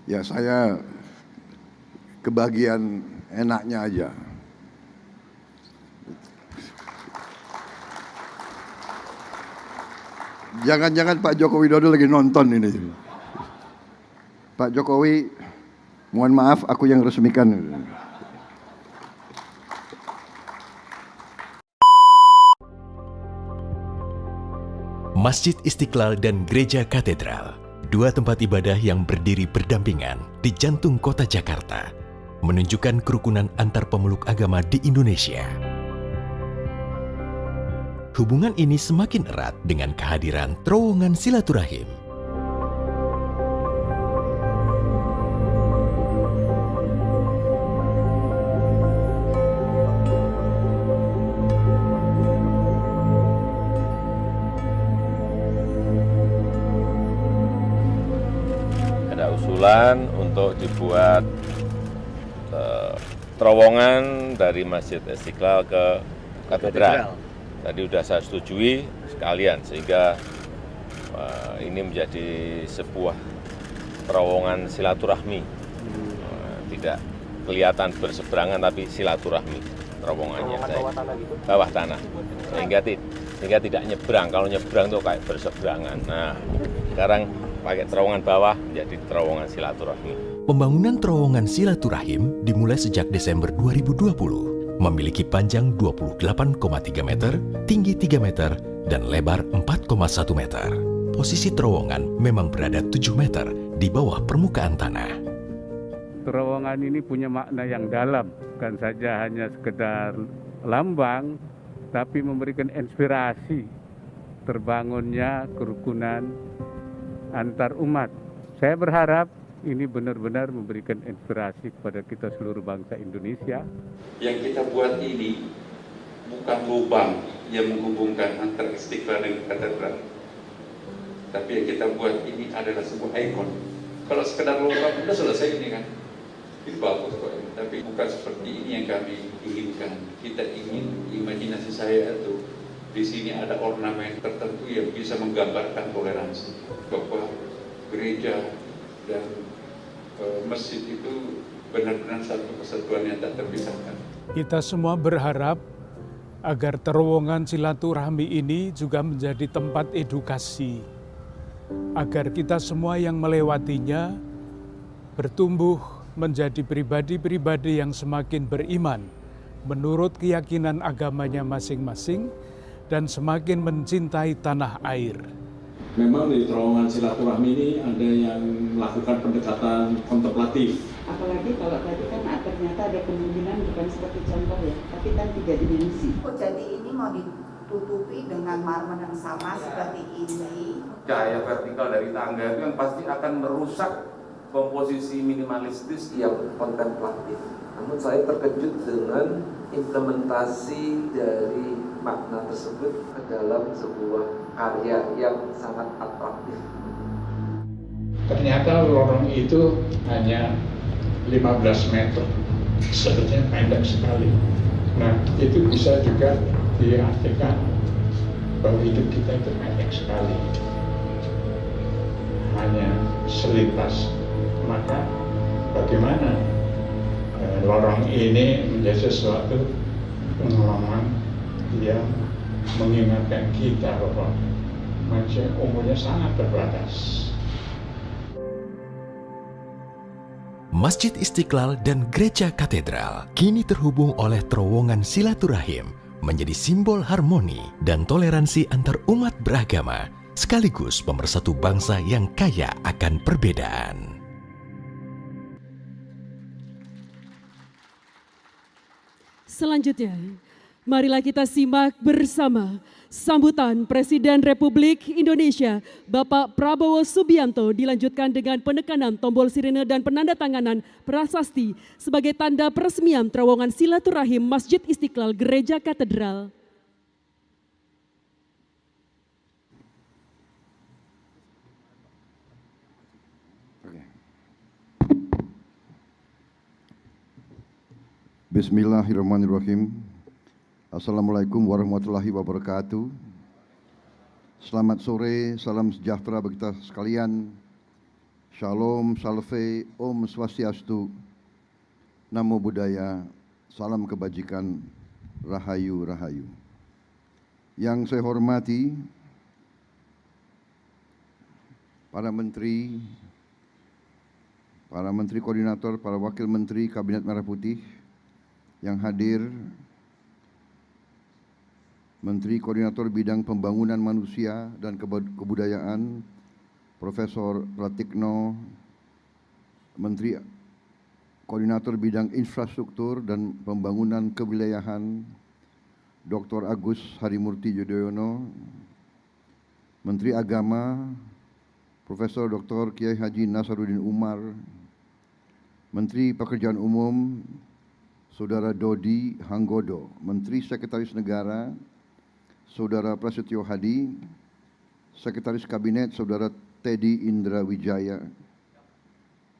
Ya saya kebagian enaknya aja. Jangan-jangan Pak Joko Widodo lagi nonton ini. Pak Jokowi, mohon maaf aku yang resmikan. Masjid Istiqlal dan Gereja Katedral, dua tempat ibadah yang berdiri berdampingan di jantung kota Jakarta, menunjukkan kerukunan antar pemeluk agama di Indonesia. Hubungan ini semakin erat dengan kehadiran terowongan silaturahim. Ada usulan untuk dibuat terowongan dari Masjid Istiqlal ke Katedral. Tadi sudah saya setujui sekalian sehingga ini menjadi sebuah terowongan silaturahmi. Tidak kelihatan berseberangan tapi silaturahmi terowongannya. Bawah tanah. Sehingga tidak nyebrang. Kalau nyebrang itu kayak berseberangan. Nah, sekarang pakai terowongan bawah menjadi terowongan silaturahmi. Pembangunan terowongan silaturahim dimulai sejak Desember 2020. Memiliki panjang 28,3 meter, tinggi 3 meter, dan lebar 4,1 meter. Posisi terowongan memang berada 7 meter di bawah permukaan tanah. Terowongan ini punya makna yang dalam, bukan saja hanya sekedar lambang, tapi memberikan inspirasi terbangunnya kerukunan antar umat. Saya berharap ini benar-benar memberikan inspirasi kepada kita seluruh bangsa Indonesia. Yang kita buat ini bukan lubang yang menghubungkan antara Istiqlal dan Katedral, tapi yang kita buat ini adalah sebuah ikon. Kalau sekedar lubang sudah selesai ini kan, itu bagus kok. Tapi bukan seperti ini yang kami inginkan. Kita ingin, imajinasi saya itu di sini ada ornamen tertentu yang bisa menggambarkan toleransi, bahwa gereja dan masjid itu benar-benar satu kesatuan yang tak terpisahkan. Kita semua berharap agar terowongan silaturahmi ini juga menjadi tempat edukasi, agar kita semua yang melewatinya bertumbuh menjadi pribadi-pribadi yang semakin beriman menurut keyakinan agamanya masing-masing dan semakin mencintai tanah air. Memang di terowongan silaturahmi ini ada yang melakukan pendekatan kontemplatif. Apalagi kalau tadi kan ternyata ada kemungkinan bukan seperti contoh ya, tapi kan 3 dimensi. Jadi ini mau ditutupi dengan marmer yang sama seperti ini. Cahaya vertikal dari tangga itu kan pasti akan merusak komposisi minimalistis yang kontemplatif. Namun saya terkejut dengan implementasi dari makna tersebut ke dalam sebuah karya yang sangat atraktif. Ternyata lorong itu hanya 15 meter, sebetulnya pendek sekali. Nah, itu bisa juga diartikan bahwa hidup kita itu pendek sekali, hanya selintas. Maka bagaimana lorong ini menjadi sesuatu pengalaman yang mengingatkan kita bahwa manusia umurnya sangat terbatas. Masjid Istiqlal dan Gereja Katedral kini terhubung oleh terowongan silaturahim menjadi simbol harmoni dan toleransi antar umat beragama, sekaligus pemersatu bangsa yang kaya akan perbedaan. Selanjutnya, marilah kita simak bersama sambutan Presiden Republik Indonesia Bapak Prabowo Subianto dilanjutkan dengan penekanan tombol sirine dan penandatanganan prasasti sebagai tanda peresmian terowongan silaturahim Masjid Istiqlal Gereja Katedral. Bismillahirrahmanirrahim. Assalamualaikum warahmatullahi wabarakatuh. Selamat sore, salam sejahtera bagi kita sekalian. Shalom, Salve, Om Swastiastu, Namo Buddhaya, Salam Kebajikan, Rahayu, Rahayu. Yang saya hormati para menteri koordinator, para wakil menteri Kabinet Merah Putih yang hadir, Menteri Koordinator Bidang Pembangunan Manusia dan Kebudayaan, Profesor Pratikno, Menteri Koordinator Bidang Infrastruktur dan Pembangunan Kewilayahan, Dr. Agus Harimurti Yudhoyono, Menteri Agama, Profesor Dr. Kiai Haji Nasaruddin Umar, Menteri Pekerjaan Umum, Saudara Dodi Hanggodo, Menteri Sekretaris Negara, Saudara Prasetyo Hadi, Sekretaris Kabinet, Saudara Teddy Indra Wijaya,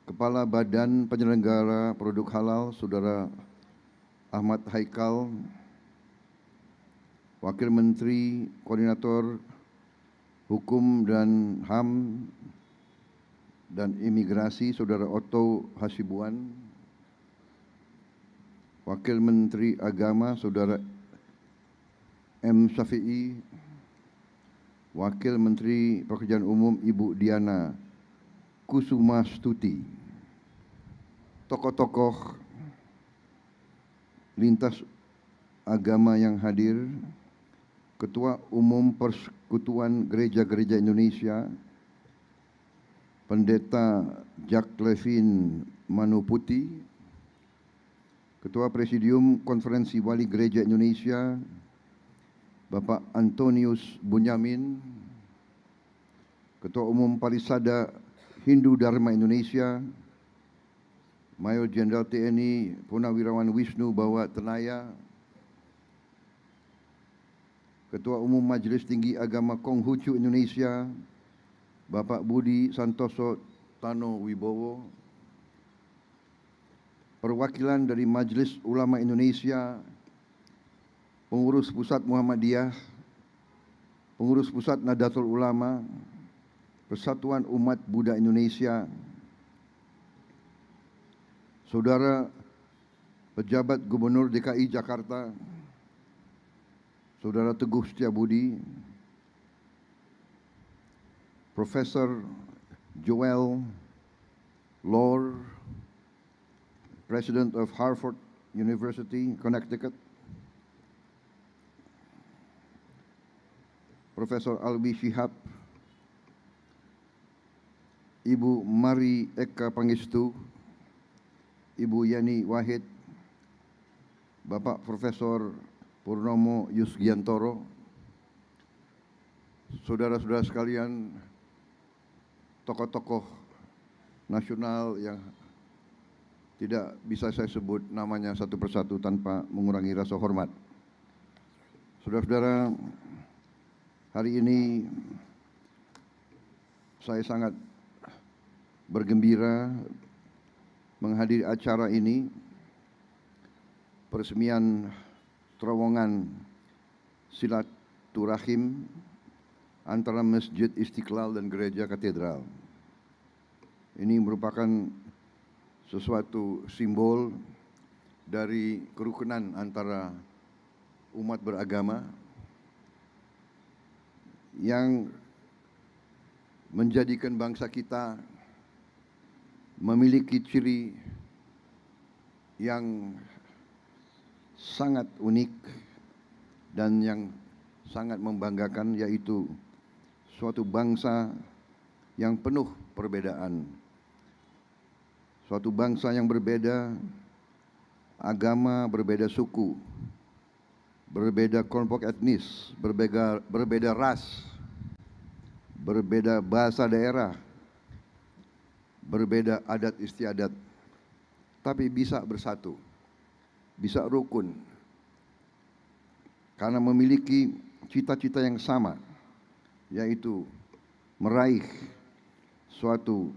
Kepala Badan Penyelenggara Produk Halal, Saudara Ahmad Haikal, Wakil Menteri Koordinator Hukum dan HAM dan Imigrasi, Saudara Otto Hasibuan, Wakil Menteri Agama, Saudara M. Syafi'i, Wakil Menteri Pekerjaan Umum Ibu Diana Kusumastuti, tokoh-tokoh lintas agama yang hadir, Ketua Umum Persekutuan Gereja-Gereja Indonesia, Pendeta Jack Levin Manuputi, Ketua Presidium Konferensi Wali Gereja Indonesia, Bapak Antonius Bunyamin, Ketua Umum Parisada Hindu Dharma Indonesia, Mayor Jenderal TNI Purnawirawan Wisnu Bawa Tenaya, Ketua Umum Majelis Tinggi Agama Konghucu Indonesia, Bapak Budi Santoso Tano Wibowo, perwakilan dari Majelis Ulama Indonesia, Pengurus Pusat Muhammadiyah, Pengurus Pusat Nahdlatul Ulama, Persatuan Umat Buddha Indonesia, Saudara Pejabat Gubernur DKI Jakarta, Saudara Teguh Setiabudi, Profesor Joel Lore, President of Harvard University, Connecticut, Profesor Albi Shihab, Ibu Mari Eka Pangestu, Ibu Yani Wahid, Bapak Profesor Purnomo Yusgiantoro, saudara-saudara sekalian, tokoh-tokoh nasional yang tidak bisa saya sebut namanya satu persatu tanpa mengurangi rasa hormat. Saudara-saudara, hari ini saya sangat bergembira menghadiri acara ini, peresmian terowongan silaturahim antara Masjid Istiqlal dan Gereja Katedral. Ini merupakan sesuatu simbol dari kerukunan antara umat beragama yang menjadikan bangsa kita memiliki ciri yang sangat unik dan yang sangat membanggakan, yaitu suatu bangsa yang penuh perbedaan, suatu bangsa yang berbeda agama, berbeda suku, berbeda kelompok etnis, berbeda ras, berbeda bahasa daerah, berbeda adat istiadat, tapi bisa bersatu, bisa rukun, karena memiliki cita-cita yang sama, yaitu meraih suatu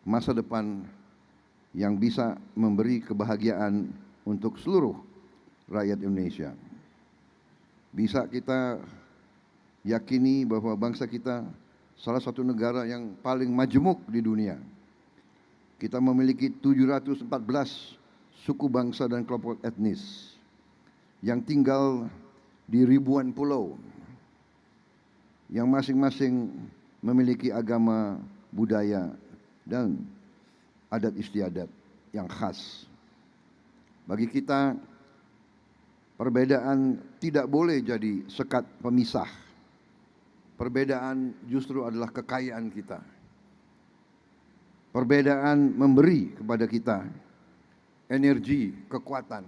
masa depan yang bisa memberi kebahagiaan untuk seluruh rakyat Indonesia. Bisa kita yakini bahwa bangsa kita salah satu negara yang paling majemuk di dunia. Kita memiliki 714 suku bangsa dan kelompok etnis yang tinggal di ribuan pulau, yang masing-masing memiliki agama, budaya, dan adat istiadat yang khas. Bagi kita, perbedaan tidak boleh jadi sekat pemisah. Perbedaan justru adalah kekayaan kita. Perbedaan memberi kepada kita energi, kekuatan.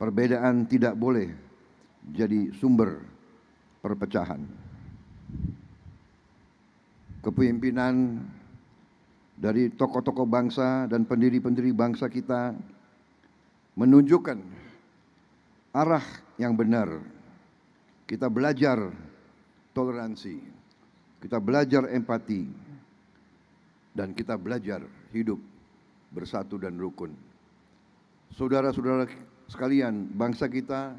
Perbedaan tidak boleh jadi sumber perpecahan. Kepemimpinan dari tokoh-tokoh bangsa dan pendiri-pendiri bangsa kita menunjukkan arah yang benar. Kita belajar toleransi, kita belajar empati, dan kita belajar hidup bersatu dan rukun. Saudara-saudara sekalian, bangsa kita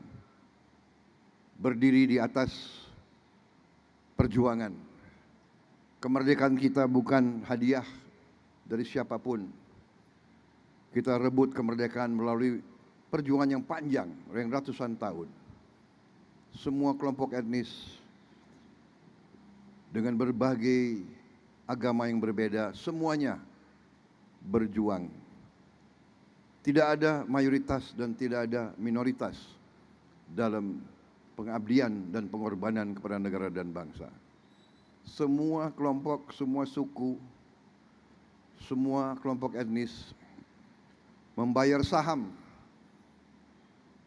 berdiri di atas perjuangan. Kemerdekaan kita bukan hadiah dari siapapun. Kita rebut kemerdekaan melalui perjuangan yang panjang, yang ratusan tahun. Semua kelompok etnis dengan berbagai agama yang berbeda, semuanya berjuang. Tidak ada mayoritas dan tidak ada minoritas dalam pengabdian dan pengorbanan kepada negara dan bangsa. Semua kelompok, semua suku, semua kelompok etnis membayar saham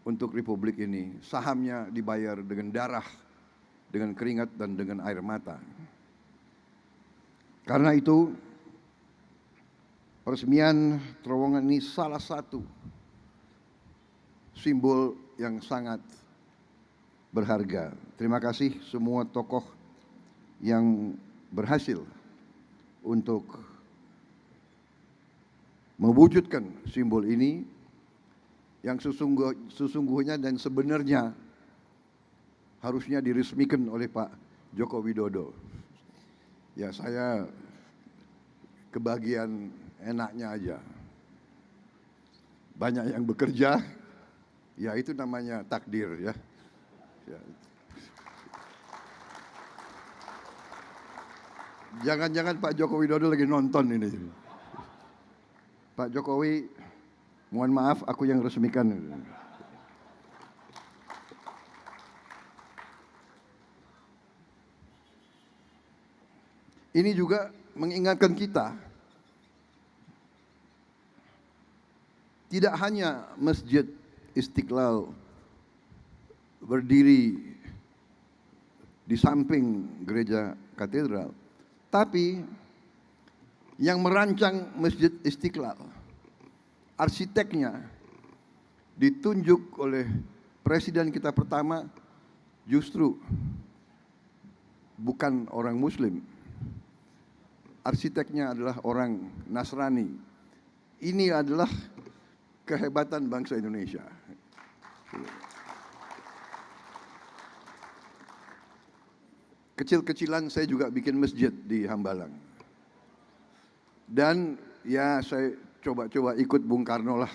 untuk republik ini. Sahamnya dibayar dengan darah, dengan keringat, dan dengan air mata. Karena itu, peresmian terowongan ini salah satu simbol yang sangat berharga. Terima kasih semua tokoh yang berhasil untuk mewujudkan simbol ini yang sesungguhnya dan sebenarnya harusnya diresmikan oleh Pak Joko Widodo. Ya, saya kebagian enaknya aja. Banyak yang bekerja, ya itu namanya takdir ya. Jangan-jangan Pak Joko Widodo lagi nonton ini. Pak Jokowi, mohon maaf aku yang resmikan. Ini juga mengingatkan kita, tidak hanya Masjid Istiqlal berdiri di samping gereja katedral, tapi yang merancang Masjid Istiqlal, arsiteknya ditunjuk oleh presiden kita pertama justru bukan orang Muslim. Arsiteknya adalah orang Nasrani. Ini adalah kehebatan bangsa Indonesia. Kecil-kecilan saya juga bikin masjid di Hambalang. Dan ya saya coba-coba ikut Bung Karno lah.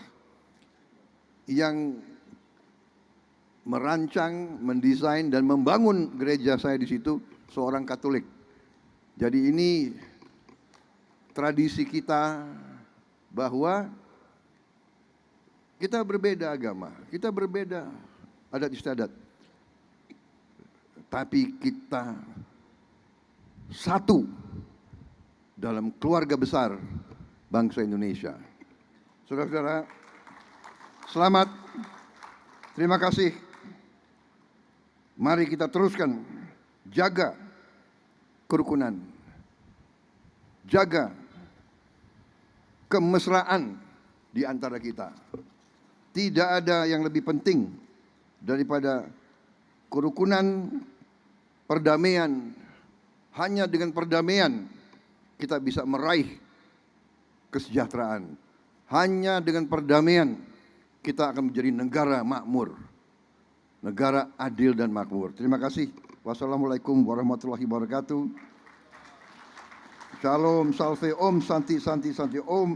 Yang merancang, mendesain dan membangun gereja saya di situ seorang Katolik. Jadi ini tradisi kita bahwa kita berbeda agama, kita berbeda adat istiadat, tapi kita satu dalam keluarga besar bangsa Indonesia. Saudara-saudara, selamat, terima kasih. Mari kita teruskan jaga kerukunan, jaga kemesraan di antara kita. Tidak ada yang lebih penting daripada kerukunan, perdamaian. Hanya dengan perdamaian kita bisa meraih kesejahteraan. Hanya dengan perdamaian kita akan menjadi negara makmur, negara adil dan makmur. Terima kasih. Wassalamualaikum warahmatullahi wabarakatuh. Shalom, salve, om, santi, santi, santi, om.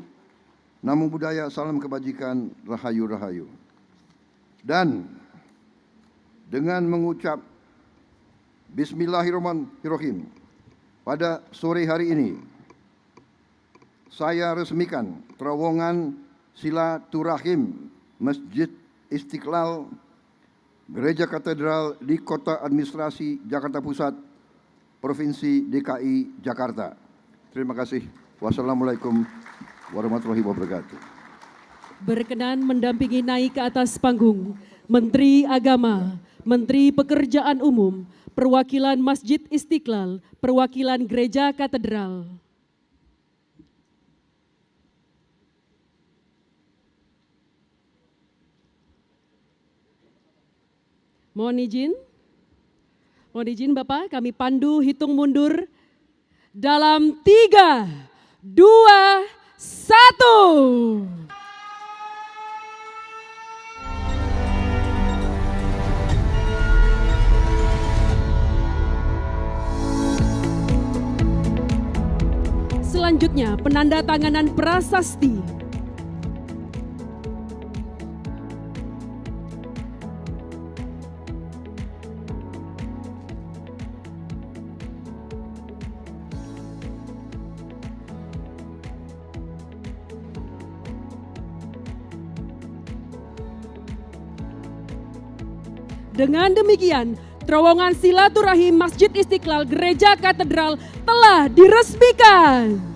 Namo Buddhaya, salam kebajikan, rahayu, rahayu. Dan dengan mengucap Bismillahirrahmanirrahim, pada sore hari ini saya resmikan terowongan silaturahim Masjid Istiqlal Gereja Katedral di Kota Administrasi Jakarta Pusat, Provinsi DKI Jakarta. Terima kasih. Wassalamualaikum warahmatullahi wabarakatuh. Berkenan mendampingi naik ke atas panggung Menteri Agama, Menteri Pekerjaan Umum, Perwakilan Masjid Istiqlal, Perwakilan Gereja Katedral. Mohon izin Bapak, kami pandu hitung mundur dalam 3, 2, 1. Selanjutnya, penandatanganan prasasti. Dengan demikian, terowongan silaturahim Masjid Istiqlal Gereja Katedral telah diresmikan.